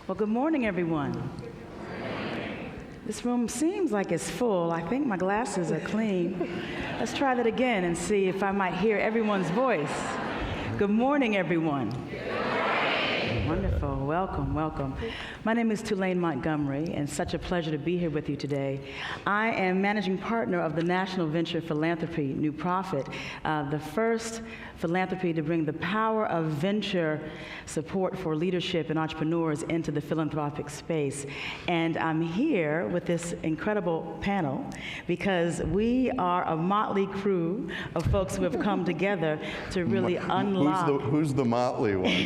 Well, good morning, everyone. This room seems like it's full. I think my glasses are clean. Let's try that again and see if I might hear everyone's voice. Good morning, everyone. Wonderful. Welcome, welcome. My name is Tulaine Montgomery, and such a pleasure to be here with you today. I am managing partner of the National Venture Philanthropy New Profit, the first philanthropy to bring the power of venture support for leadership and entrepreneurs into the philanthropic space. And I'm here with this incredible panel because we are a motley crew of folks who have come together to really unlock. Who's the motley one? We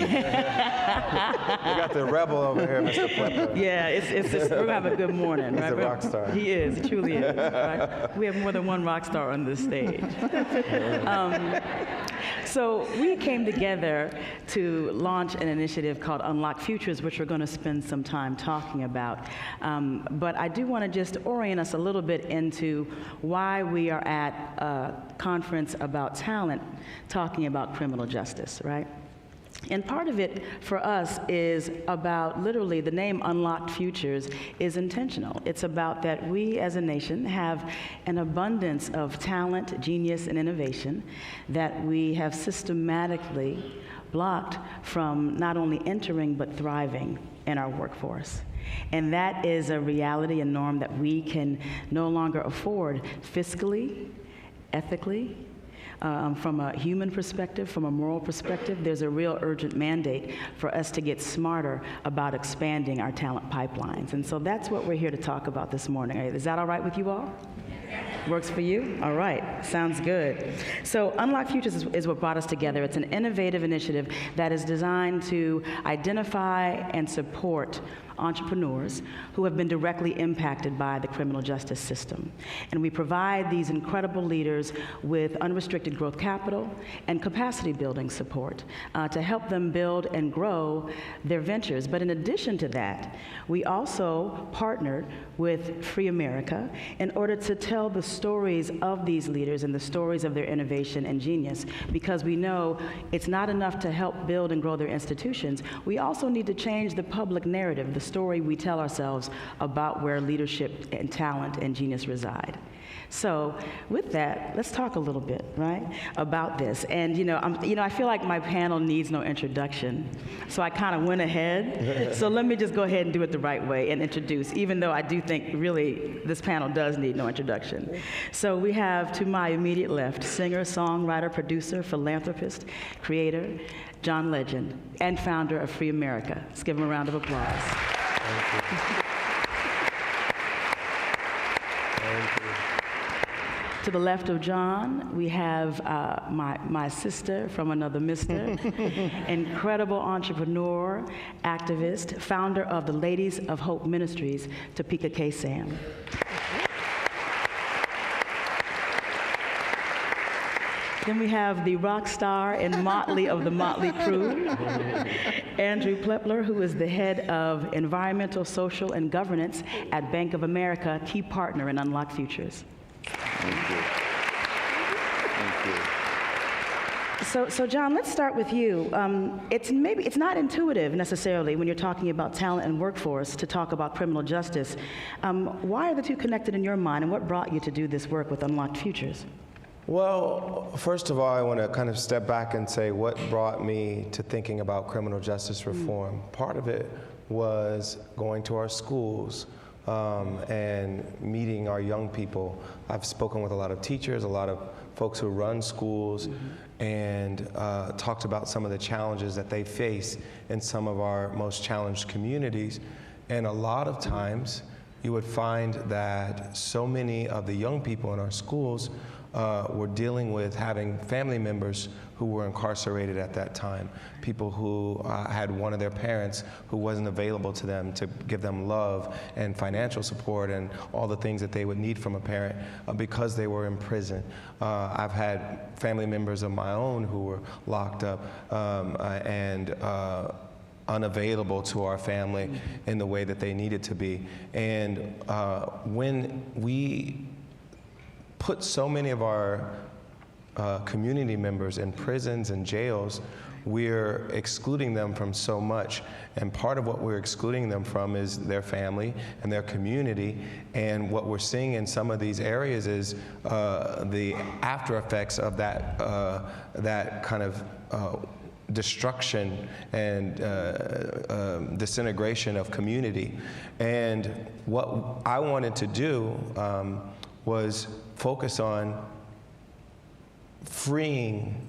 got the rebel over here, Mr. Plepler. Yeah, we're going to have a good morning. He's right? a rock star. He is, he truly is. Right? We have more than one rock star on this stage. So we came together to launch an initiative called Unlock Futures, which we're going to spend some time talking about. But I do want to just orient us a little bit into why we are at a conference about talent talking about criminal justice, right? And part of it for us is about literally the name Unlocked Futures is intentional. It's about that we as a nation have an abundance of talent, genius, and innovation that we have systematically blocked from not only entering but thriving in our workforce. And that is a reality and norm that we can no longer afford fiscally, ethically, from a human perspective, from a moral perspective. There's a real urgent mandate for us to get smarter about expanding our talent pipelines. And so that's what we're here to talk about this morning. Is that all right with you all? Works for you? All right, sounds good. So Unlock Futures is what brought us together. It's an innovative initiative that is designed to identify and support entrepreneurs who have been directly impacted by the criminal justice system. And we provide these incredible leaders with unrestricted growth capital and capacity building support to help them build and grow their ventures. But in addition to that, we also partnered with Free America in order to tell the stories of these leaders and the stories of their innovation and genius, because we know it's not enough to help build and grow their institutions. We also need to change the public narrative, the story we tell ourselves about where leadership and talent and genius reside. So with that, let's talk a little bit, right, about this. And I feel like my panel needs no introduction, so I kind of went ahead. So let me just go ahead and do it the right way and introduce, even though I do think really this panel does need no introduction. So we have to my immediate left, singer, songwriter, producer, philanthropist, creator, John Legend, and founder of Free America. Let's give him a round of applause. Thank you. Thank you. To the left of John, we have my sister from another mister, incredible entrepreneur, activist, founder of the Ladies of Hope Ministries, Topeka K-Sam. Then we have the rock star and motley of the motley crew, Andrew Plepler, who is the head of Environmental, Social, and Governance at Bank of America, key partner in Unlock Futures. Thank you. Thank you. So John, let's start with you. It's not intuitive necessarily when you're talking about talent and workforce to talk about criminal justice. Why are the two connected in your mind, and what brought you to do this work with Unlocked Futures? Well, first of all, I want to kind of step back and say what brought me to thinking about criminal justice reform. Part of it was going to our schools and meeting our young people. I've spoken with a lot of teachers, a lot of folks who run schools, and talked about some of the challenges that they face in some of our most challenged communities. And a lot of times, you would find that so many of the young people in our schools were dealing with having family members who were incarcerated at that time, people who had one of their parents who wasn't available to them to give them love and financial support and all the things that they would need from a parent because they were in prison. I've had family members of my own who were locked up and unavailable to our family in the way that they needed to be. And when we put so many of our community members in prisons and jails, we're excluding them from so much. And part of what we're excluding them from is their family and their community. And what we're seeing in some of these areas is the after effects of that kind of destruction and disintegration of community. And what I wanted to do was focus on freeing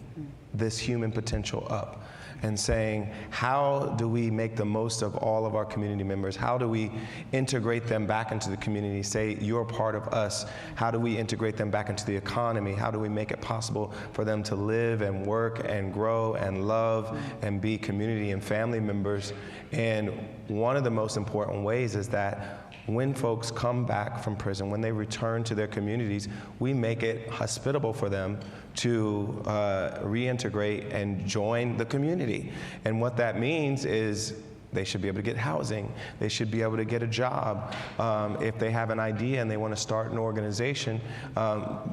this human potential up and saying, how do we make the most of all of our community members? How do we integrate them back into the community? Say, you're part of us. How do we integrate them back into the economy? How do we make it possible for them to live and work and grow and love and be community and family members? And one of the most important ways is that when folks come back from prison, when they return to their communities, we make it hospitable for them to reintegrate and join the community. And what that means is they should be able to get housing. They should be able to get a job. If they have an idea and they want to start an organization,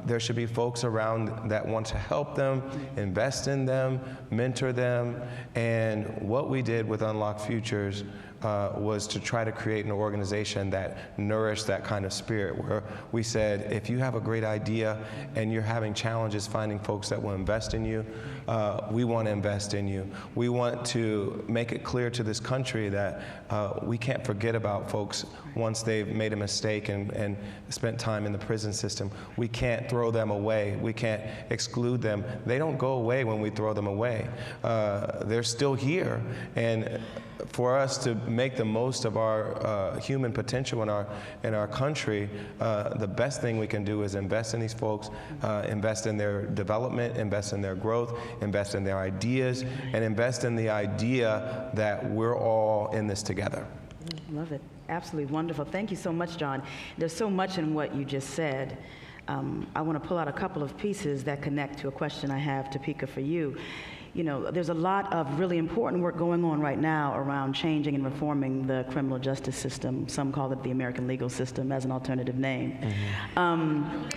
there should be folks around that want to help them, invest in them, mentor them. And what we did with Unlock Futures was to try to create an organization that nourished that kind of spirit, where we said, if you have a great idea and you're having challenges finding folks that will invest in you, we want to invest in you. We want to make it clear to this country that we can't forget about folks once they've made a mistake and spent time in the prison system. We can't throw them away. We can't exclude them. They don't go away when we throw them away. They're still here. And for us to make the most of our human potential in our country, the best thing we can do is invest in these folks, invest in their development, invest in their growth, invest in their ideas, and invest in the idea that we're all in this together. Love it. Absolutely wonderful. Thank you so much, John. There's so much in what you just said. I want to pull out a couple of pieces that connect to a question I have, Topeka, for you. You know, there's a lot of really important work going on right now around changing and reforming the criminal justice system. Some call it the American legal system as an alternative name. Mm-hmm.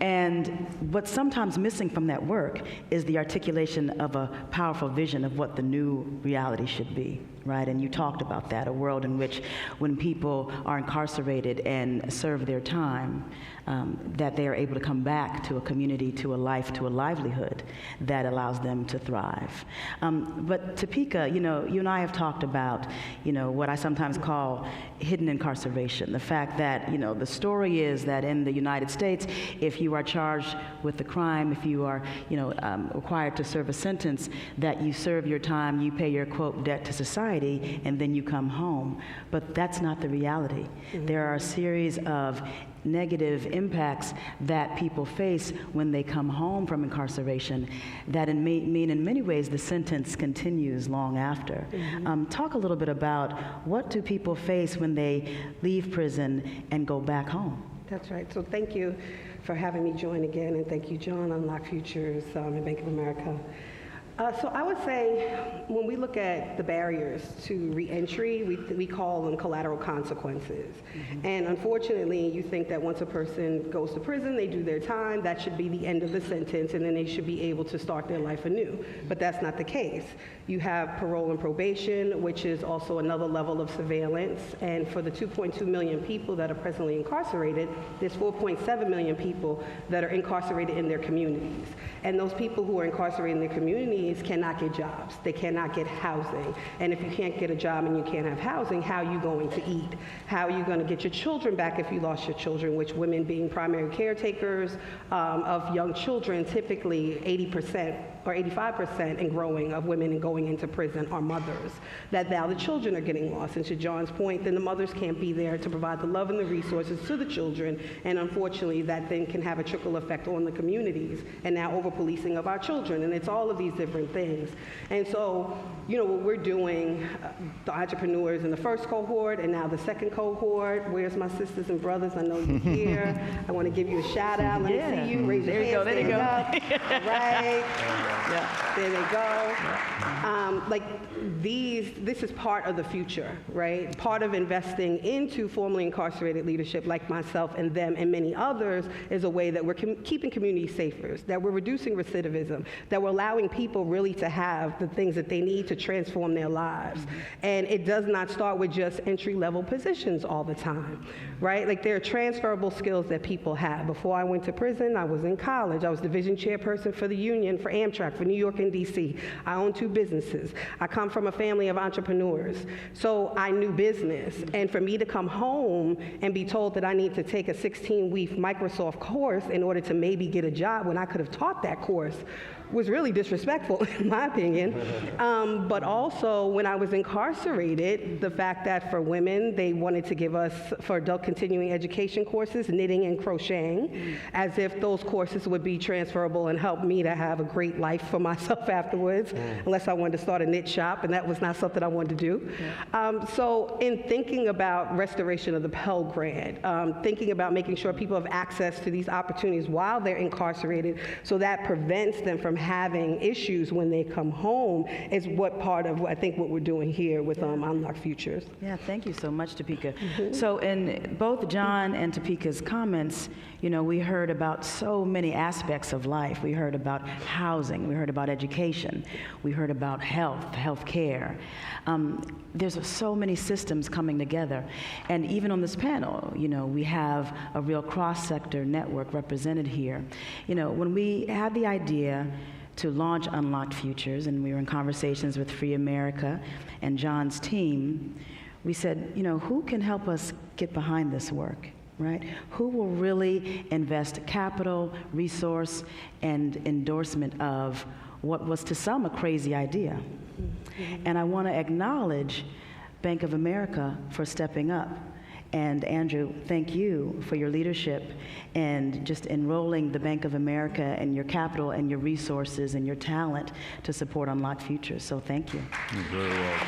And what's sometimes missing from that work is the articulation of a powerful vision of what the new reality should be, right? And you talked about that, a world in which when people are incarcerated and serve their time, that they are able to come back to a community, to a life, to a livelihood that allows them to thrive. But Topeka, you know, you and I have talked about, you know, what I sometimes call hidden incarceration. The fact that, you know, the story is that in the United States, if you are charged with a crime, if you are, you know, required to serve a sentence, that you serve your time, you pay your, quote, debt to society, and then you come home. But that's not the reality. Mm-hmm. There are a series of negative impacts that people face when they come home from incarceration that mean in many ways the sentence continues long after. Mm-hmm. Talk a little bit about what do people face when they leave prison and go back home? That's right. So thank you for having me join again, and thank you, John, Unlock Futures and Bank of America. So I would say when we look at the barriers to reentry, we call them collateral consequences. Mm-hmm. And unfortunately, you think that once a person goes to prison, they do their time, that should be the end of the sentence, and then they should be able to start their life anew. But that's not the case. You have parole and probation, which is also another level of surveillance. And for the 2.2 million people that are presently incarcerated, there's 4.7 million people that are incarcerated in their communities. And those people who are incarcerated in their communities cannot get jobs. They cannot get housing. And if you can't get a job and you can't have housing, how are you going to eat? How are you going to get your children back if you lost your children, which women being primary caretakers of young children, typically 80% or 85% and growing of women and going into prison are mothers. That now the children are getting lost. And to John's point, then the mothers can't be there to provide the love and the resources to the children. And unfortunately, that then can have a trickle effect on the communities and now over-policing of our children. And it's all of these different things. And so, you know, what we're doing, the entrepreneurs in the first cohort and now the second cohort, where's my sisters and brothers? I know you're here. I want to give you a shout out. Let me see you. Raise your hands. There you go. All right. Yeah. There they go. this is part of the future, right? Part of investing into formerly incarcerated leadership like myself and them and many others is a way that we're keeping communities safer, that we're reducing recidivism, that we're allowing people really to have the things that they need to transform their lives. And it does not start with just entry-level positions all the time, right? Like, there are transferable skills that people have. Before I went to prison, I was in college. I was division chairperson for the union for Amtrak for New York and DC. I own 2 businesses. I come from a family of entrepreneurs. So I knew business. And for me to come home and be told that I need to take a 16-week Microsoft course in order to maybe get a job when I could have taught that course was really disrespectful, in my opinion. But also, when I was incarcerated, the fact that for women, they wanted to give us, for adult continuing education courses, knitting and crocheting, as if those courses would be transferable and help me to have a great life for myself afterwards, unless I wanted to start a knit shop, and that was not something I wanted to do. So in thinking about restoration of the Pell Grant, thinking about making sure people have access to these opportunities while they're incarcerated, so that prevents them from having issues when they come home, is what part of, I think, what we're doing here with Unlock Futures. Yeah, thank you so much, Topeka. So in both John and Topeka's comments, you know, we heard about so many aspects of life. We heard about housing, we heard about education, we heard about health care. There's so many systems coming together. And even on this panel, you know, we have a real cross-sector network represented here. You know, when we had the idea to launch Unlocked Futures, and we were in conversations with Free America and John's team, we said, you know, who can help us get behind this work, right? Who will really invest capital, resource, and endorsement of what was to some a crazy idea? And I want to acknowledge Bank of America for stepping up. And Andrew, thank you for your leadership and just enrolling the Bank of America and your capital and your resources and your talent to support Unlock Futures. So thank you. You're very welcome.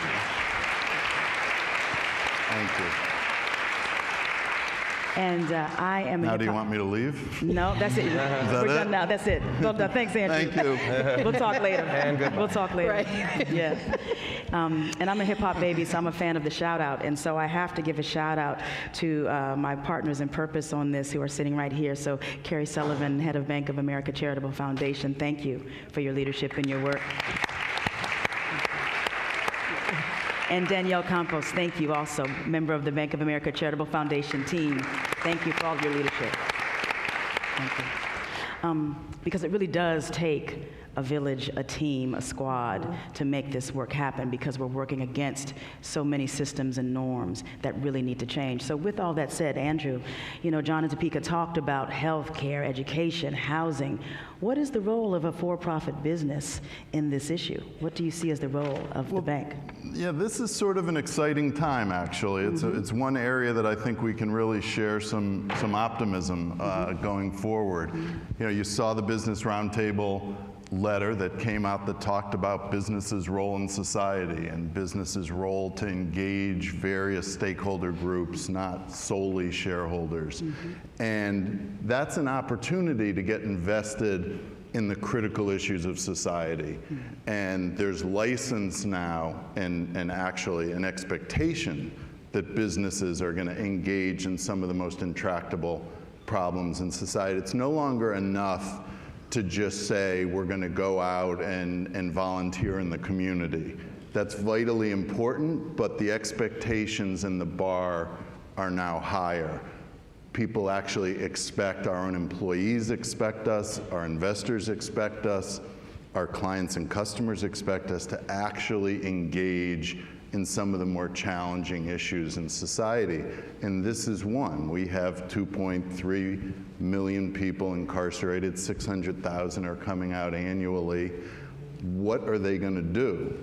Thank you. And I am. Now, do you want me to leave? No, that's it. We're done now. That's it. Well done. Thanks, Andrew. Thank you. We'll talk later. And goodbye. We'll talk later. Right. Yeah. And I'm a hip hop baby, so I'm a fan of the shout out. And so I have to give a shout out to my partners in purpose on this who are sitting right here. So Carrie Sullivan, head of Bank of America Charitable Foundation, thank you for your leadership and your work. And Danielle Campos, thank you also, member of the Bank of America Charitable Foundation team. Thank you for all of your leadership. Thank you. Because it really does take a village, a team, a squad to make this work happen, because we're working against so many systems and norms that really need to change. So with all that said, Andrew, you know, John and Topeka talked about health care, education, housing. What is the role of a for-profit business in this issue? What do you see as the role of the bank? Yeah, this is sort of an exciting time, actually. It's one area that I think we can really share some optimism going forward. You know, you saw the Business Roundtable letter that came out that talked about businesses' role in society and businesses' role to engage various stakeholder groups, not solely shareholders. And that's an opportunity to get invested in the critical issues of society. And there's license now and actually an expectation that businesses are going to engage in some of the most intractable problems in society. It's no longer enough to just say we're going to go out and volunteer in the community. That's vitally important, but the expectations and the bar are now higher. People actually expect, our own employees expect us, our investors expect us, our clients and customers expect us to actually engage in some of the more challenging issues in society. And this is one. We have 2.3 million people incarcerated, 600,000 are coming out annually. What are they going to do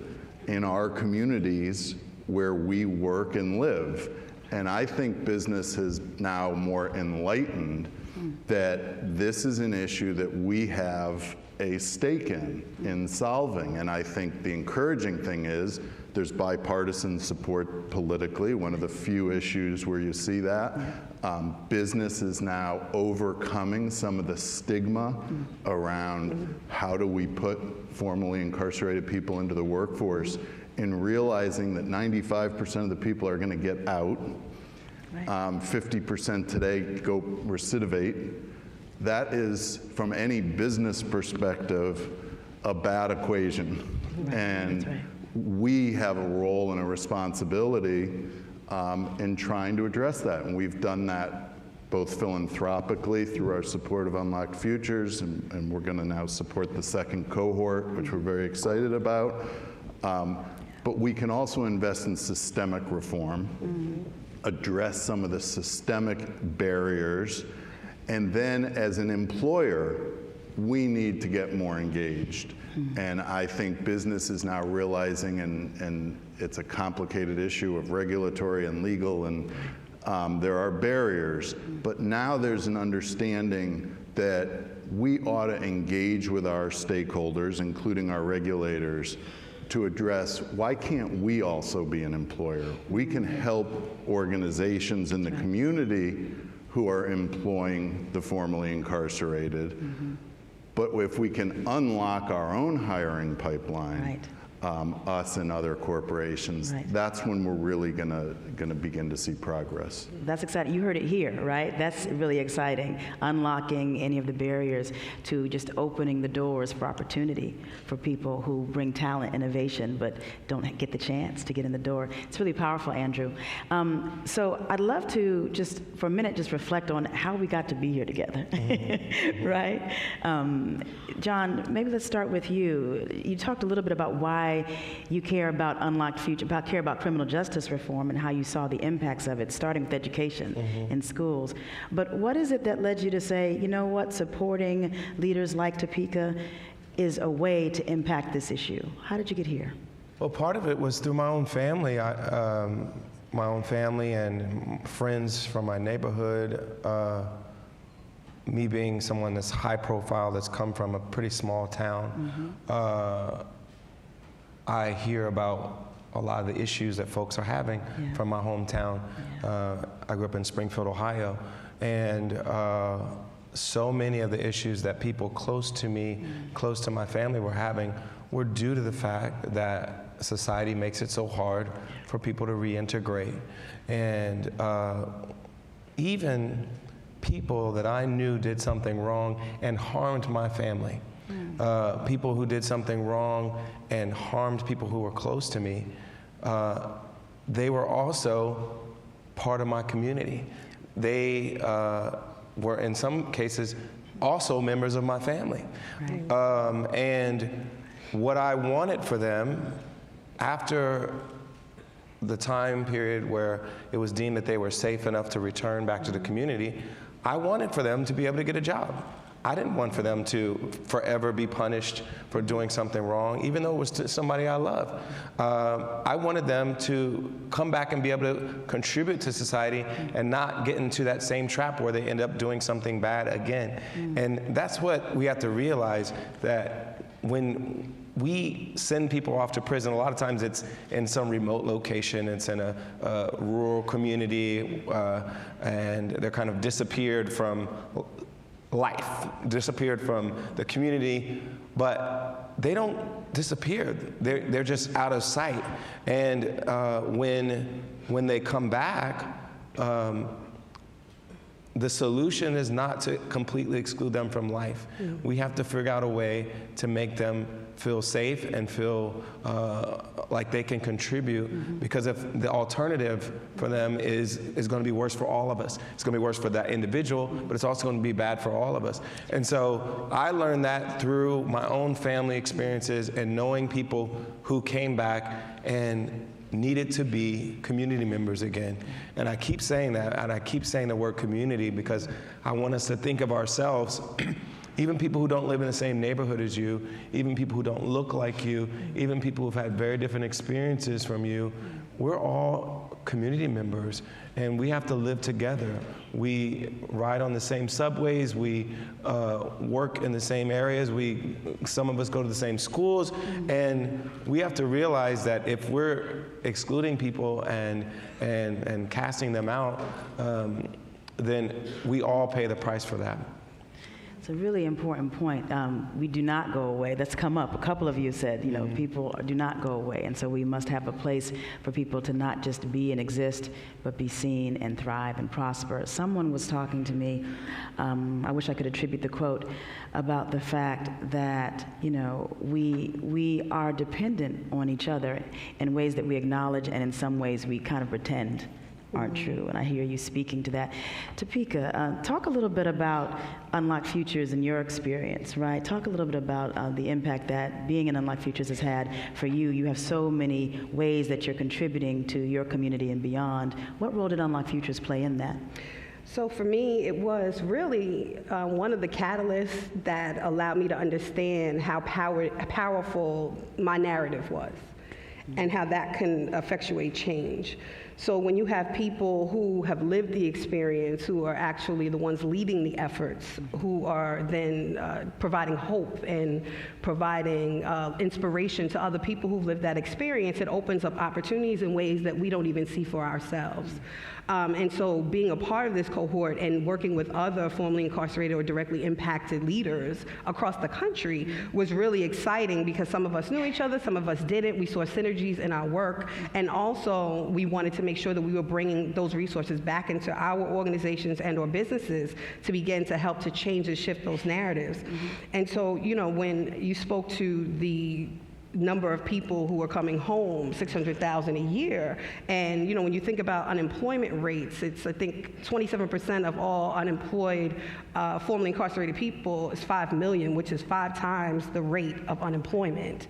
in our communities where we work and live? And I think business is now more enlightened that this is an issue that we have a stake in solving. And I think the encouraging thing is there's bipartisan support politically, one of the few issues where you see that. Business is now overcoming some of the stigma around how do we put formerly incarcerated people into the workforce, and realizing that 95% of the people are going to get out. 50% today go recidivate. That is, from any business perspective, a bad equation. And we have a role and a responsibility in trying to address that. And we've done that both philanthropically through our support of Unlocked Futures, and we're going to now support the second cohort, which we're very excited about. But we can also invest in systemic reform, address some of the systemic barriers, and then as an employer, we need to get more engaged. And I think business is now realizing, and it's a complicated issue of regulatory and legal, and there are barriers, but now there's an understanding that we ought to engage with our stakeholders, including our regulators, to address why can't we also be an employer? We can help organizations in the community who are employing the formerly incarcerated, but if we can unlock our own hiring pipeline, us and other corporations, that's when we're really gonna begin to see progress. That's exciting. You heard it here, right? That's really exciting. Unlocking any of the barriers to just opening the doors for opportunity for people who bring talent, innovation, but don't get the chance to get in the door. It's really powerful, Andrew. So I'd love to just, for a minute, just reflect on how we got to be here together, right? John, maybe let's start with you. You talked a little bit about why you care about Unlocked Future, care about criminal justice reform and how you saw the impacts of it, starting with education in schools. But what is it that led you to say, you know what, supporting leaders like Topeka is a way to impact this issue? How did you get here? Well, part of it was through my own family. My own family and friends from my neighborhood. Me being someone that's high profile, that's come from a pretty small town, I hear about a lot of the issues that folks are having from my hometown. I grew up in Springfield, Ohio, and so many of the issues that people close to me, close to my family were having were due to the fact that society makes it so hard for people to reintegrate. And even people that I knew did something wrong and harmed my family. People who did something wrong and harmed people who were close to me, they were also part of my community. They were, in some cases, also members of my family. And what I wanted for them, after the time period where it was deemed that they were safe enough to return back to the community, I wanted for them to be able to get a job. I didn't want for them to forever be punished for doing something wrong, even though it was to somebody I love. I wanted them to come back and be able to contribute to society and not get into that same trap where they end up doing something bad again. And that's what we have to realize, that when we send people off to prison, a lot of times it's in some remote location, it's in a rural community, and they're kind of disappeared from life, disappeared from the community, but they don't disappear. They're just out of sight. And when they come back, the solution is not to completely exclude them from life. We have to figure out a way to make them feel safe and feel like they can contribute, because if the alternative for them is going to be worse for all of us. It's going to be worse for that individual, but it's also going to be bad for all of us. And so I learned that through my own family experiences and knowing people who came back and needed to be community members again. And I keep saying that, and I keep saying the word community, because I want us to think of ourselves, even people who don't live in the same neighborhood as you, even people who don't look like you, even people who've had very different experiences from you, we're all community members, and we have to live together. We ride on the same subways, we work in the same areas, some of us go to the same schools, and we have to realize that if we're excluding people and casting them out, then we all pay the price for that. It's a really important point. We do not go away. That's come up. A couple of you said, people do not go away. And so we must have a place for people to not just be and exist, but be seen and thrive and prosper. Someone was talking to me, I wish I could attribute the quote, about the fact that, we are dependent on each other in ways that we acknowledge, and in some ways we kind of pretend aren't true, and I hear you speaking to that. Topeka, talk a little bit about Unlocked Futures and your experience, right? Talk a little bit about the impact that being in Unlocked Futures has had for you. You have so many ways that you're contributing to your community and beyond. What role did Unlocked Futures play in that? So for me, it was really one of the catalysts that allowed me to understand how powerful my narrative was and how that can effectuate change. So when you have people who have lived the experience, who are actually the ones leading the efforts, who are then providing hope and providing inspiration to other people who've lived that experience, it opens up opportunities in ways that we don't even see for ourselves. And so being a part of this cohort and working with other formerly incarcerated or directly impacted leaders across the country was really exciting, because some of us knew each other, some of us didn't. We saw synergies in our work, and also we wanted to make sure that we were bringing those resources back into our organizations and or businesses to begin to help to change and shift those narratives. And so, when you spoke to the number of people who are coming home, 600,000 a year. And when you think about unemployment rates, it's I think 27% of all unemployed formerly incarcerated people is 5 million, which is 5 times the rate of unemployment.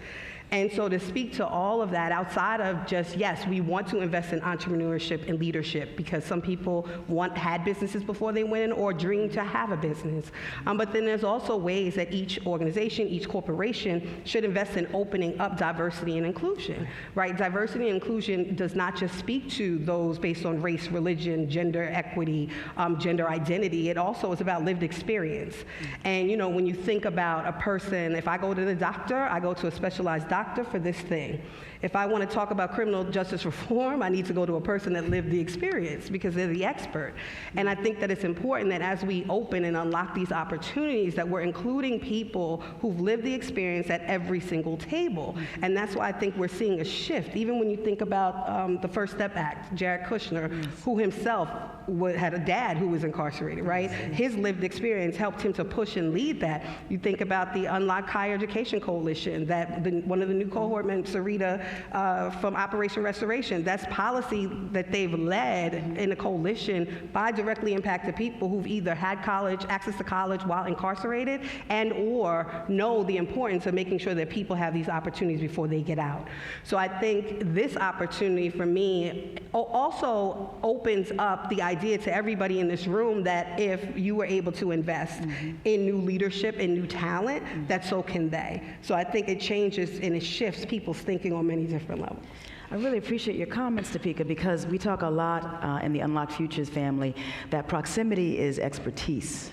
And so to speak to all of that outside of just, yes, we want to invest in entrepreneurship and leadership, because some people had businesses before they went in or dream to have a business. But then there's also ways that each organization, each corporation should invest in opening up diversity and inclusion, right? Diversity and inclusion does not just speak to those based on race, religion, gender equity, gender identity. It also is about lived experience. And when you think about a person, if I go to the doctor, I go to a specialized doctor for this thing. If I want to talk about criminal justice reform, I need to go to a person that lived the experience, because they're the expert. And I think that it's important that as we open and unlock these opportunities, that we're including people who've lived the experience at every single table. And that's why I think we're seeing a shift. Even when you think about the First Step Act, Jared Kushner, who himself had a dad who was incarcerated, right? His lived experience helped him to push and lead that. You think about the Unlock Higher Education Coalition, that one of the new cohort members, Sarita, from Operation Restoration, that's policy that they've led in a coalition by directly impacted people who've either had access to college while incarcerated, and or know the importance of making sure that people have these opportunities before they get out. So I think this opportunity for me also opens up the idea to everybody in this room that if you were able to invest in new leadership and new talent, that so can they. So I think it changes and it shifts people's thinking on many different levels. I really appreciate your comments, Topeka, because we talk a lot in the Unlocked Futures family that proximity is expertise.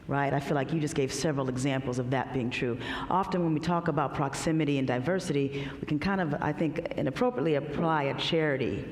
Right? I feel like you just gave several examples of that being true. Often when we talk about proximity and diversity, we can kind of, I think, inappropriately apply a charity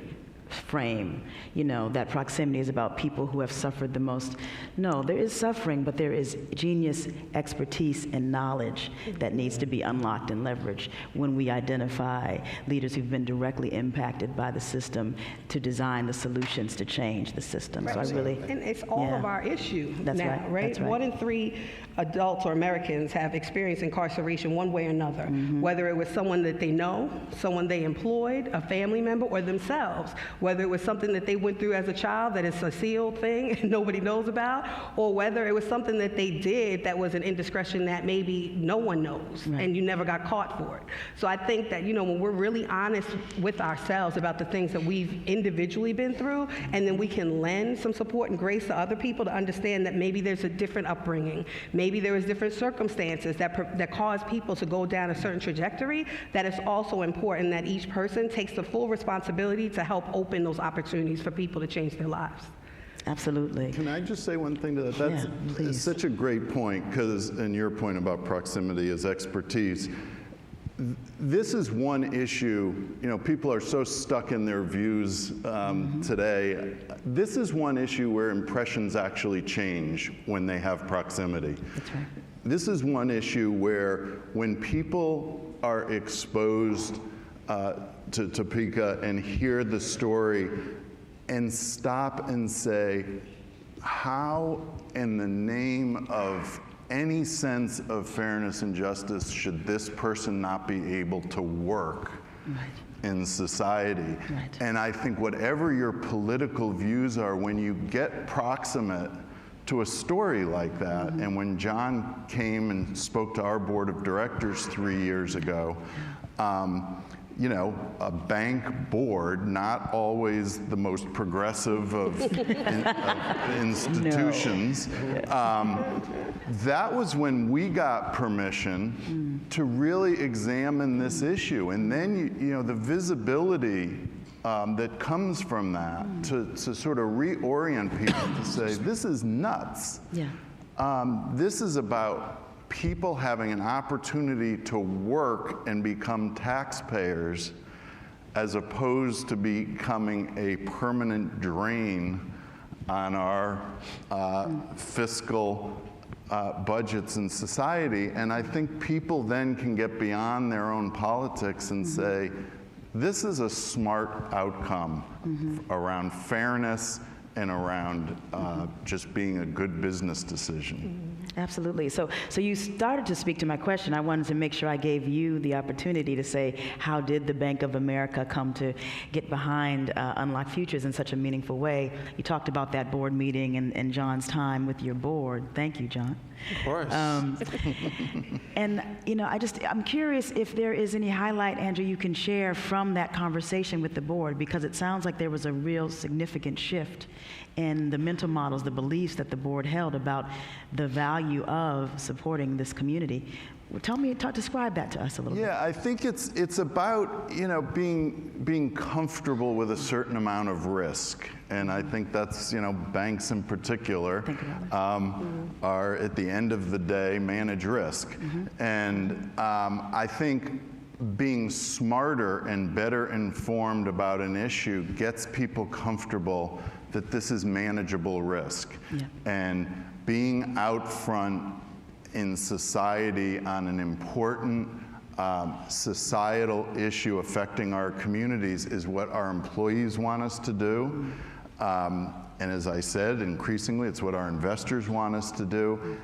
frame, that proximity is about people who have suffered the most. No, there is suffering, but there is genius, expertise, and knowledge that needs to be unlocked and leveraged when we identify leaders who've been directly impacted by the system to design the solutions to change the system. Right. So And it's all of our issue That's now, right? That's right. 1 in 3 adults or Americans have experienced incarceration one way or another, whether it was someone that they know, someone they employed, a family member, or themselves, whether it was something that they went through as a child that is a sealed thing and nobody knows about, or whether it was something that they did that was an indiscretion that maybe no one knows and you never got caught for it. So I think that, when we're really honest with ourselves about the things that we've individually been through, and then we can lend some support and grace to other people to understand that maybe there's a different upbringing, maybe there was different circumstances that cause people to go down a certain trajectory, that it's also important that each person takes the full responsibility to help open open those opportunities for people to change their lives. Absolutely. Can I just say one thing to that? That's such a great point, because, and your point about proximity is expertise. This is one issue, people are so stuck in their views today. This is one issue where impressions actually change when they have proximity. That's right. This is one issue where when people are exposed to Topeka and hear the story and stop and say, how in the name of any sense of fairness and justice should this person not be able to work in society? And I think whatever your political views are, when you get proximate to a story like that, and when John came and spoke to our board of directors 3 years ago, a bank board, not always the most progressive of institutions. That was when we got permission to really examine this issue. And then, the visibility that comes from that to sort of reorient people to say, this is nuts. This is about people having an opportunity to work and become taxpayers, as opposed to becoming a permanent drain on our fiscal budgets in society. And I think people then can get beyond their own politics and say, this is a smart outcome around fairness and around just being a good business decision. Absolutely. So you started to speak to my question. I wanted to make sure I gave you the opportunity to say, how did the Bank of America come to get behind Unlock Futures in such a meaningful way? You talked about that board meeting and John's time with your board. Thank you, John. Of course. And, I'm curious if there is any highlight, Andrew, you can share from that conversation with the board, because it sounds like there was a real significant shift in the mental models, the beliefs that the board held about the value of supporting this community. Describe that to us a little bit. Yeah, I think it's about, being comfortable with a certain amount of risk. And I think that's, banks in particular are, at the end of the day, manage risk. And I think being smarter and better informed about an issue gets people comfortable that this is manageable risk. And being out front in society on an important societal issue affecting our communities is what our employees want us to do. And as I said, increasingly, it's what our investors want us to do.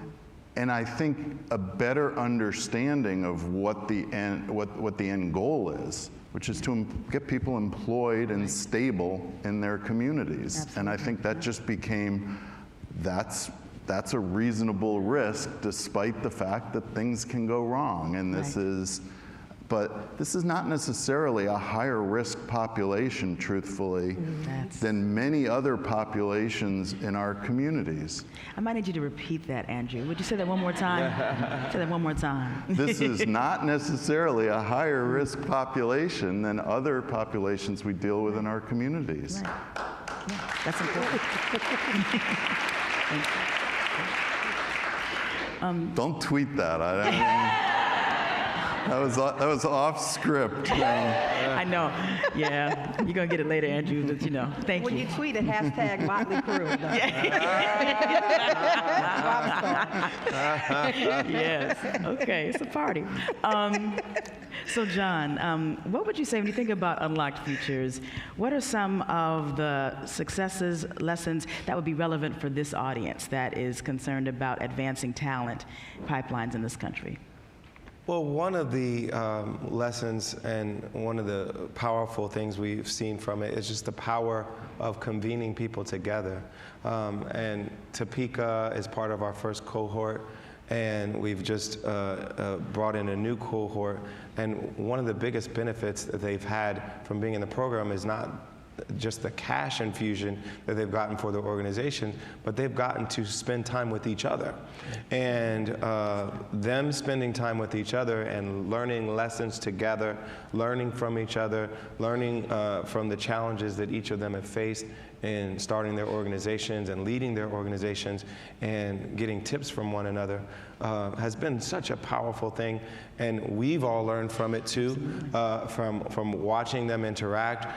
And I think a better understanding of what the end goal is, which is to get people employed and stable in their communities. Absolutely. And I think that just became, that's a reasonable risk, despite the fact that things can go wrong. And this is not necessarily a higher risk population, truthfully, than many other populations in our communities. I might need you to repeat that, Andrew. Would you say that one more time? Say that one more time. This is not necessarily a higher risk population than other populations we deal with in our communities. Right. Yeah, that's important. Don't tweet that. That was off script. I know. Yeah, you're gonna get it later, Andrew. But thank when you. When you tweet it, hashtag Motley Crew. Yes. Okay, it's a party. So, John, what would you say when you think about Unlocked Futures? What are some of the successes, lessons that would be relevant for this audience that is concerned about advancing talent pipelines in this country? Well, one of the lessons and one of the powerful things we've seen from it is just the power of convening people together. And Topeka is part of our first cohort, and we've just brought in a new cohort. And one of the biggest benefits that they've had from being in the program is not just the cash infusion that they've gotten for their organization, but they've gotten to spend time with each other. And them spending time with each other and learning lessons together, learning from each other, learning from the challenges that each of them have faced in starting their organizations and leading their organizations and getting tips from one another has been such a powerful thing. And we've all learned from it too, from watching them interact,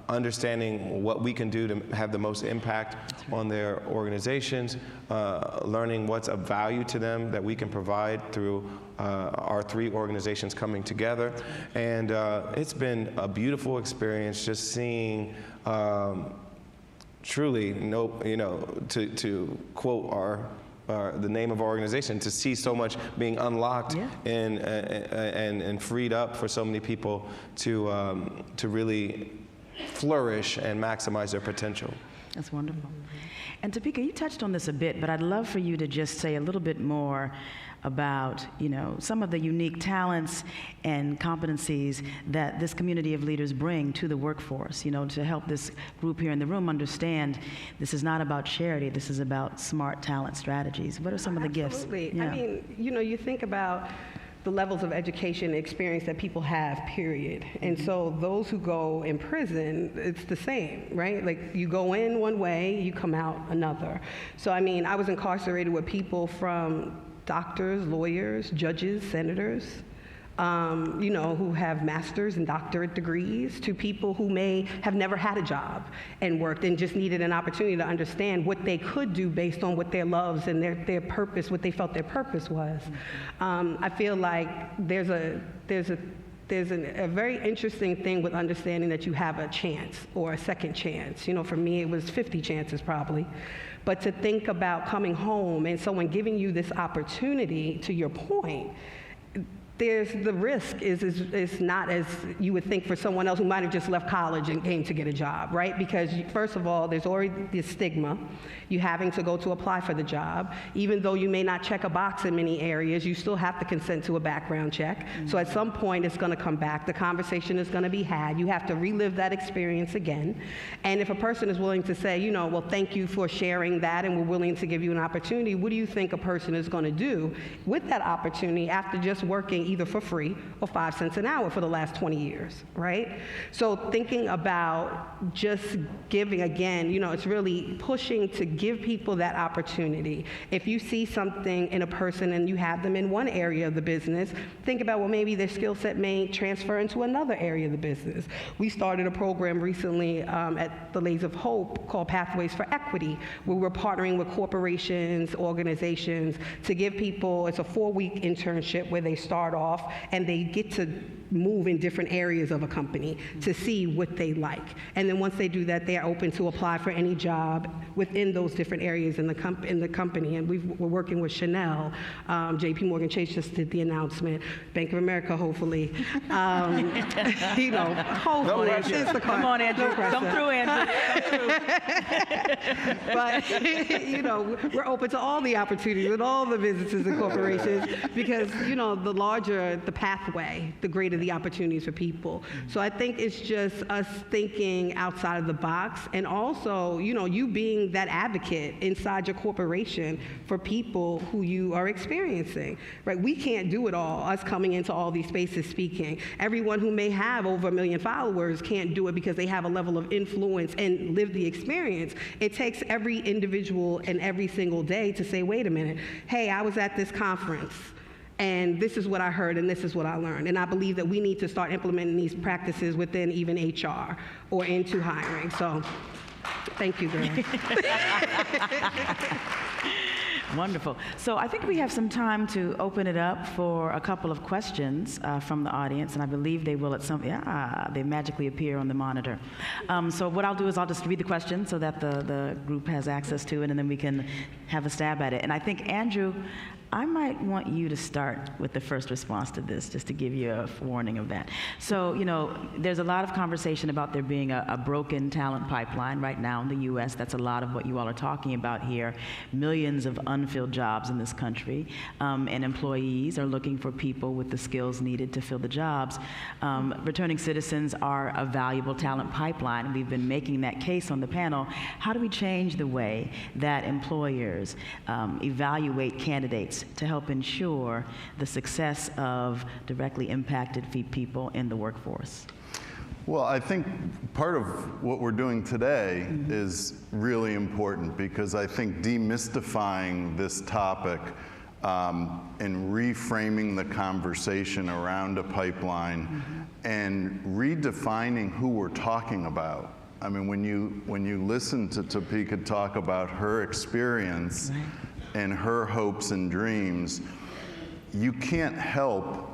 understanding what we can do to have the most impact on their organizations, learning what's of value to them that we can provide through our 3 organizations coming together. And it's been a beautiful experience just seeing truly, to quote the name of our organization, to see so much being unlocked and freed up for so many people to really flourish and maximize their potential. That's wonderful. And Topeka, you touched on this a bit, but I'd love for you to just say a little bit more about, some of the unique talents and competencies that this community of leaders bring to the workforce, to help this group here in the room understand this is not about charity, this is about smart talent strategies. What are some of the gifts? Absolutely. Yeah. I mean, you think about the levels of education and experience that people have, period. And so those who go in prison, it's the same, right? Like, you go in one way, you come out another. So, I mean, I was incarcerated with people from doctors, lawyers, judges, senators, who have master's and doctorate degrees, to people who may have never had a job and worked and just needed an opportunity to understand what they could do based on what their loves and their purpose, what they felt their purpose was. I feel like there's a very interesting thing with understanding that you have a chance or a second chance. For me, it was 50 chances probably. But to think about coming home and someone giving you this opportunity, to your point, the risk is not as you would think for someone else who might have just left college and came to get a job, right? Because first of all, there's already the stigma, you having to go to apply for the job. Even though you may not check a box in many areas, you still have to consent to a background check. Mm-hmm. So at some point, it's going to come back. The conversation is going to be had. You have to relive that experience again. And if a person is willing to say, well, thank you for sharing that, and we're willing to give you an opportunity, what do you think a person is going to do with that opportunity after just working either for free or 5 cents an hour for the last 20 years, right? So thinking about just giving, again, it's really pushing to give people that opportunity. If you see something in a person and you have them in one area of the business, think about, well, maybe their skill set may transfer into another area of the business. We started a program recently at the Lays of Hope called Pathways for Equity, where we're partnering with corporations, organizations, to give people, it's a 4-week internship where they start off and they get to move in different areas of a company to see what they like. And then once they do that, they are open to apply for any job within those different areas in the company. And we're working with Chanel, JP Morgan Chase just did the announcement, Bank of America, hopefully. Hopefully. No It's the Come on, Andrew. Come through, Andrew. But, we're open to all the opportunities with all the businesses and corporations because, the larger the pathway, the greater the opportunities for people. So I think it's just us thinking outside of the box, and also, you being that advocate inside your corporation for people who you are experiencing, right? We can't do it all, us coming into all these spaces speaking. Everyone who may have over 1 million followers can't do it because they have a level of influence and live the experience. It takes every individual and every single day to say, wait a minute, hey, I was at this conference, and this is what I heard, and this is what I learned. And I believe that we need to start implementing these practices within even HR or into hiring. So, thank you, girl. Wonderful. So I think we have some time to open it up for a couple of questions from the audience, and I believe they will they magically appear on the monitor. So what I'll do is I'll just read the question so that the group has access to it, and then we can have a stab at it. And I think, Andrew, I might want you to start with the first response to this, just to give you a warning of that. So, there's a lot of conversation about there being a broken talent pipeline right now in the U.S. That's a lot of what you all are talking about here. Millions of unfilled jobs in this country, and employees are looking for people with the skills needed to fill the jobs. Returning citizens are a valuable talent pipeline. We've been making that case on the panel. How do we change the way that employers evaluate candidates to help ensure the success of directly impacted people in the workforce? Well, I think part of what we're doing today is really important, because I think demystifying this topic and reframing the conversation around a pipeline and redefining who we're talking about. I mean, when you listen to Topeka talk about her experience and her hopes and dreams, you can't help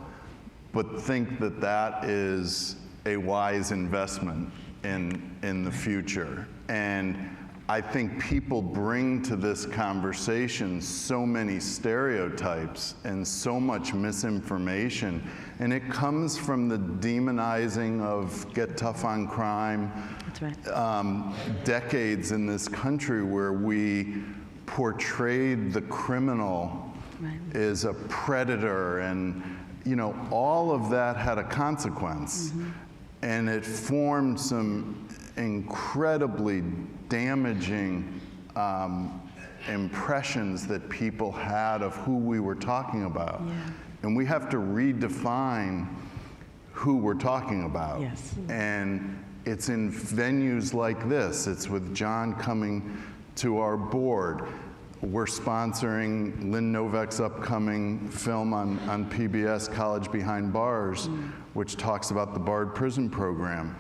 but think that that is a wise investment in the future. And I think people bring to this conversation so many stereotypes and so much misinformation, and it comes from the demonizing of get tough on crime. That's right. Decades in this country where we portrayed the criminal as a predator, and all of that had a consequence. And it formed some incredibly damaging impressions that people had of who we were talking about. And we have to redefine who we're talking about. Yes. And it's in venues like this. It's with John coming to our board. We're sponsoring Lynn Novick's upcoming film on PBS, College Behind Bars, which talks about the barred prison program.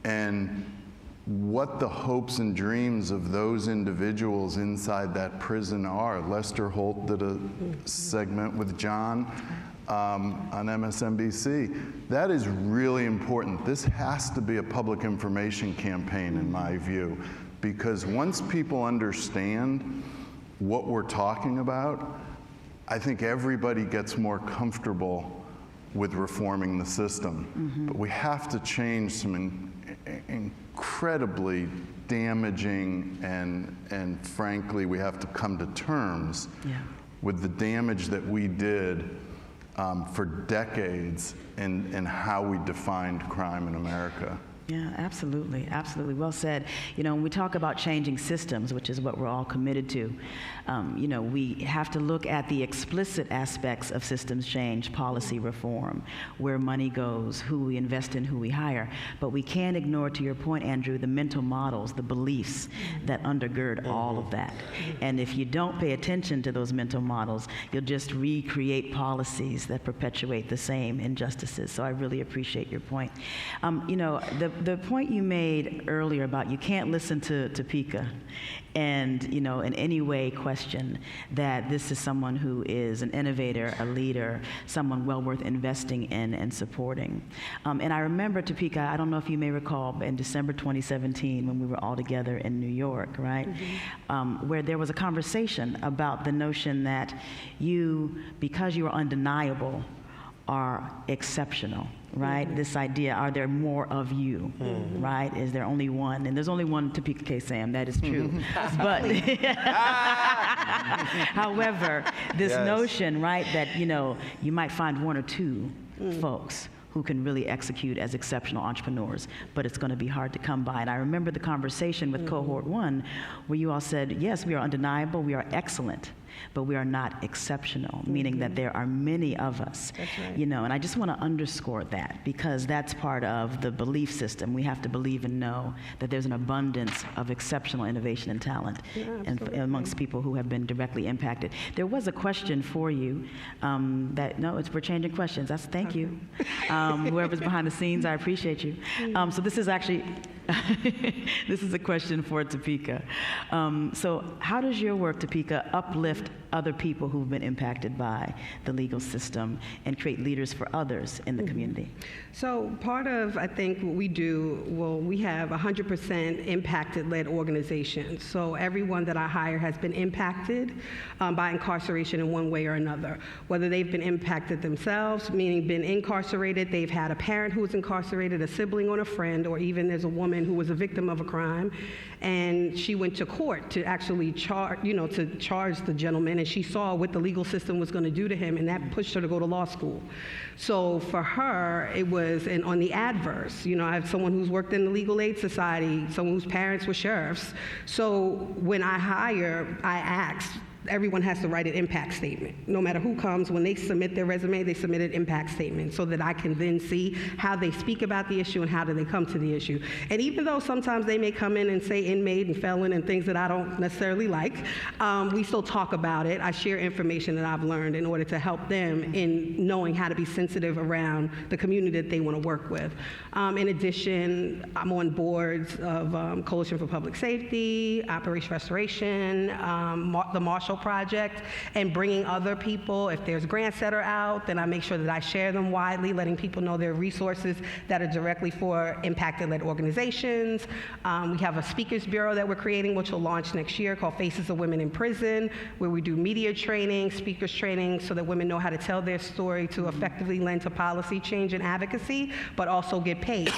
And what the hopes and dreams of those individuals inside that prison are. Lester Holt did a segment with John on MSNBC. That is really important. This has to be a public information campaign, in my view, because once people understand what we're talking about, I think everybody gets more comfortable with reforming the system. But we have to change some incredibly damaging and frankly, we have to come to terms with the damage that we did for decades in how we defined crime in America. Yeah, absolutely, absolutely. Well said. When we talk about changing systems, which is what we're all committed to, we have to look at the explicit aspects of systems change, policy reform, where money goes, who we invest in, who we hire. But we can't ignore, to your point, Andrew, the mental models, the beliefs that undergird all of that. And if you don't pay attention to those mental models, you'll just recreate policies that perpetuate the same injustices. So I really appreciate your point. The point you made earlier about you can't listen to Topeka and, in any way question that this is someone who is an innovator, a leader, someone well worth investing in and supporting. And I remember, Topeka, I don't know if you may recall, in December 2017 when we were all together in New York, right? Where there was a conversation about the notion that you, because you are undeniable, are exceptional, right? This idea, are there more of you, right? Is there only one? And there's only one Topeka K. Sam, that is true. But, however, this notion, right, that, you might find one or two folks who can really execute as exceptional entrepreneurs, but it's going to be hard to come by. And I remember the conversation with Cohort 1, where you all said, yes, we are undeniable, we are excellent, but we are not exceptional, meaning that there are many of us. That's right. And I just want to underscore that, because that's part of the belief system. We have to believe and know that there's an abundance of exceptional innovation and talent amongst people who have been directly impacted. There was a question for you we're changing questions. Thank you. Whoever's behind the scenes, I appreciate you. So this is actually, this is a question for Topeka. So how does your work, Topeka, uplift other people who've been impacted by the legal system and create leaders for others in the community? So part of, I think, what we do, well, we have 100% impacted-led organizations. So everyone that I hire has been impacted by incarceration in one way or another. Whether they've been impacted themselves, meaning been incarcerated, they've had a parent who was incarcerated, a sibling or a friend, or even there's a woman who was a victim of a crime, and she went to court to actually charge the gentleman, and she saw what the legal system was going to do to him, and that pushed her to go to law school. So for her, it was on the adverse. I have someone who's worked in the Legal Aid Society, someone whose parents were sheriffs. So when I hire, I ask, everyone has to write an impact statement. No matter who comes, when they submit their resume, they submit an impact statement so that I can then see how they speak about the issue and how do they come to the issue. And even though sometimes they may come in and say inmate and felon and things that I don't necessarily like, we still talk about it. I share information that I've learned in order to help them in knowing how to be sensitive around the community that they want to work with. In addition, I'm on boards of Coalition for Public Safety, Operation Restoration, the Marshall Project, and bringing other people. If there's grants that are out, then I make sure that I share them widely, letting people know there are resources that are directly for impacted-led organizations. We have a speakers bureau that we're creating, which will launch next year, called Faces of Women in Prison, where we do media training, speakers training, so that women know how to tell their story to effectively lend to policy change and advocacy, but also get paid.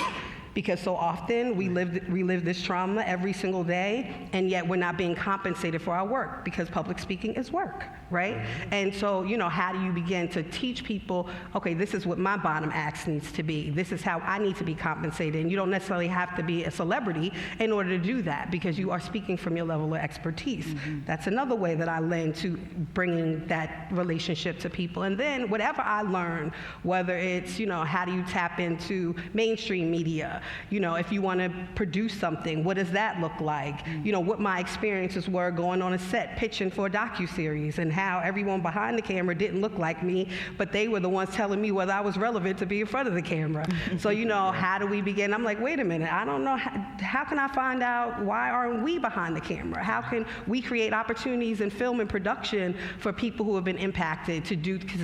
Because so often we relive this trauma every single day, and yet we're not being compensated for our work, because public speaking is work, right? And so, how do you begin to teach people, okay, this is what my bottom axe needs to be. This is how I need to be compensated. And you don't necessarily have to be a celebrity in order to do that, because you are speaking from your level of expertise. That's another way that I lend to bringing that relationship to people. And then whatever I learn, whether it's, how do you tap into mainstream media, if you want to produce something, what does that look like? What my experiences were going on a set, pitching for a docuseries, and how everyone behind the camera didn't look like me, but they were the ones telling me whether I was relevant to be in front of the camera. So, how do we begin? I'm like, wait a minute, I don't know, how can I find out why aren't we behind the camera? How can we create opportunities in film and production for people who have been impacted to do, because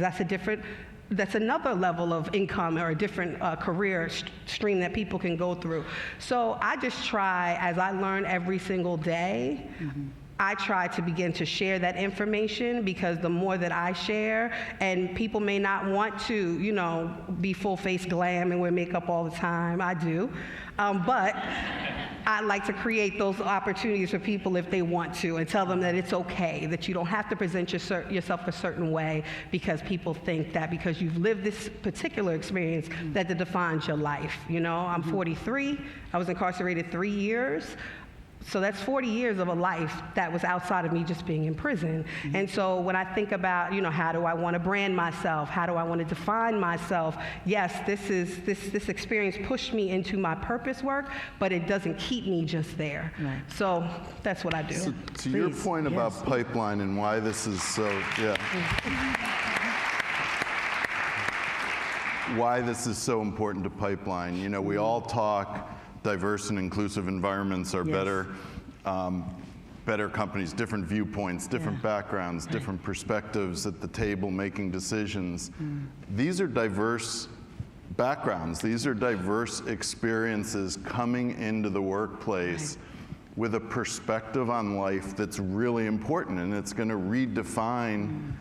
that's another level of income or a different career stream that people can go through. So I just try, as I learn every single day, I try to begin to share that information, because the more that I share, and people may not want to, be full-face glam and wear makeup all the time. I do. But I like to create those opportunities for people if they want to, and tell them that it's okay, that you don't have to present yourself a certain way because people think that because you've lived this particular experience that it defines your life. I'm 43. I was incarcerated 3 years. So that's 40 years of a life that was outside of me just being in prison. And so when I think about, how do I want to brand myself? How do I want to define myself? Yes, this experience pushed me into my purpose work, but it doesn't keep me just there. Right. So that's what I do. So to your point about pipeline and why this is so, why this is so important to pipeline. We all talk diverse and inclusive environments are better companies, different viewpoints, different backgrounds, different perspectives at the table making decisions. These are diverse backgrounds. These are diverse experiences coming into the workplace with a perspective on life that's really important, and it's going to redefine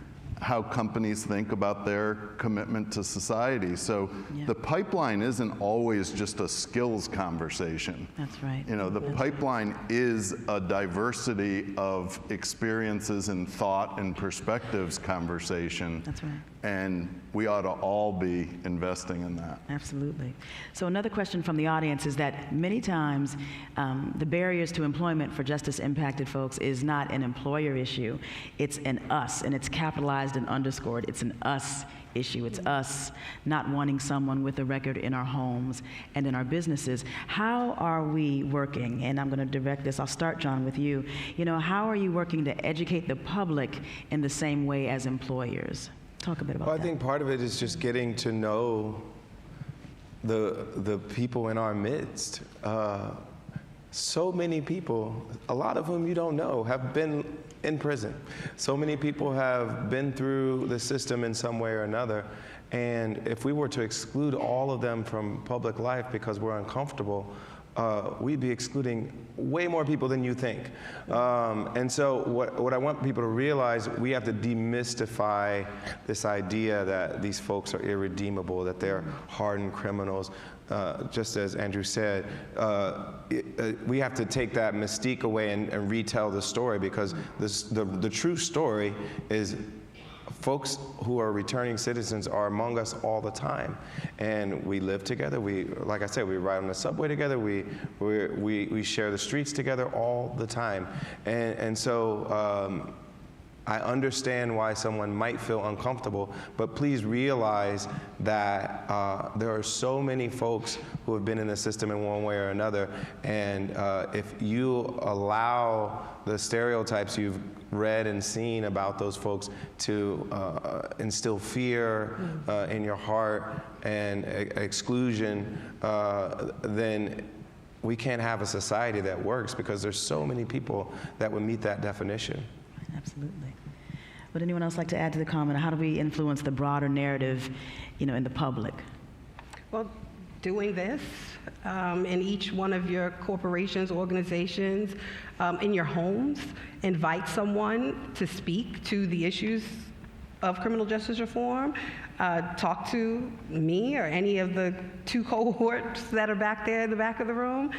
how companies think about their commitment to society. So the pipeline isn't always just a skills conversation. That's right. The pipeline is a diversity of experiences and thought and perspectives conversation. That's right. And we ought to all be investing in that. Absolutely. So another question from the audience is that many times the barriers to employment for justice-impacted folks is not an employer issue. It's an us, and it's capitalized and underscored. It's an us issue. It's us not wanting someone with a record in our homes and in our businesses. How are we working? And I'm going to direct this. I'll start, John, with you. How are you working to educate the public in the same way as employers? Talk a bit about that. I think part of it is just getting to know the people in our midst. so many people, a lot of whom you don't know, have been in prison. So many people have been through the system in some way or another. And if we were to exclude all of them from public life because we're uncomfortable, we'd be excluding way more people than you think. And so what I want people to realize, we have to demystify this idea that these folks are irredeemable, that they're hardened criminals. Just as Andrew said, we have to take that mystique away and retell the story, because the true story is folks who are returning citizens are among us all the time, and we live together. Like I said, we ride on the subway together. We share the streets together all the time, and so I understand why someone might feel uncomfortable, but please realize that there are so many folks who have been in the system in one way or another, and if you allow the stereotypes you've read and seen about those folks to instill fear in your heart and exclusion, then we can't have a society that works, because there's so many people that would meet that definition. Absolutely. Would anyone else like to add to the comment? How do we influence the broader narrative, in the public? Well, doing this in each one of your corporations, organizations, in your homes, invite someone to speak to the issues of criminal justice reform. Talk to me or any of the 2 cohorts that are back there in the back of the room,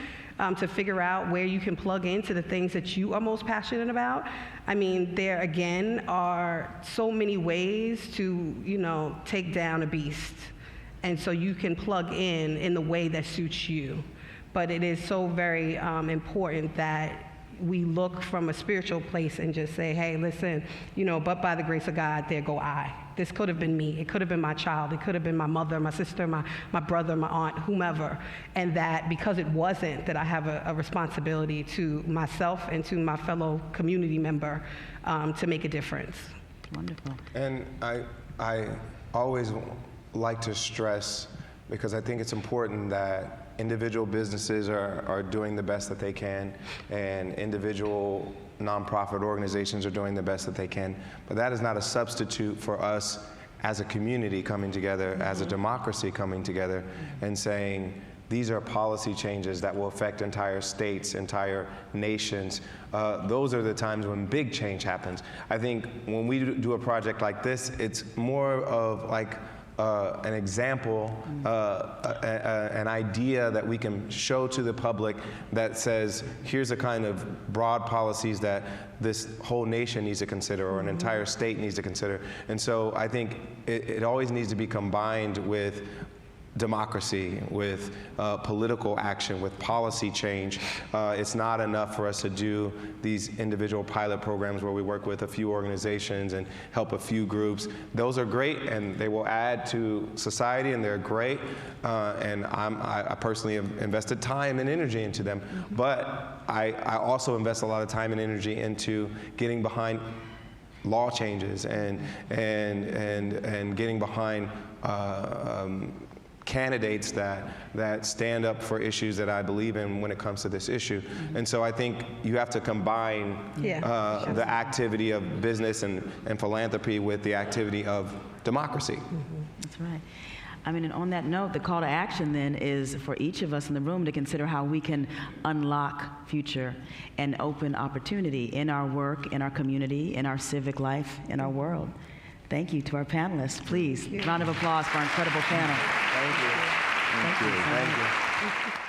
to figure out where you can plug into the things that you are most passionate about. I mean, there again are so many ways to, take down a beast. And so you can plug in the way that suits you. But it is so very important that we look from a spiritual place and just say, hey, listen, but by the grace of God, there go I. This could have been me. It could have been my child. It could have been my mother, my sister, my brother, my aunt, whomever. And that because it wasn't, that I have a responsibility to myself and to my fellow community member to make a difference. Wonderful. And I always like to stress, because I think it's important that individual businesses are doing the best that they can, and individual nonprofit organizations are doing the best that they can. But that is not a substitute for us as a community coming together, as a democracy coming together, and saying, these are policy changes that will affect entire states, entire nations. Those are the times when big change happens. I think when we do a project like this, it's more of like an example, an idea that we can show to the public that says, here's the kind of broad policies that this whole nation needs to consider, or an entire state needs to consider. And so I think it always needs to be combined with democracy, with political action, with policy change. It's not enough for us to do these individual pilot programs where we work with a few organizations and help a few groups. Those are great, and they will add to society, and they're great. And I personally have invested time and energy into them. But I also invest a lot of time and energy into getting behind law changes and getting behind candidates that stand up for issues that I believe in when it comes to this issue. And so I think you have to combine the activity of business and philanthropy with the activity of democracy. That's right. I mean, and on that note, the call to action then is for each of us in the room to consider how we can unlock future and open opportunity in our work, in our community, in our civic life, in our world. Thank you to our panelists. Please, round of applause for our incredible panel. Thank you. Thank you. Thank you.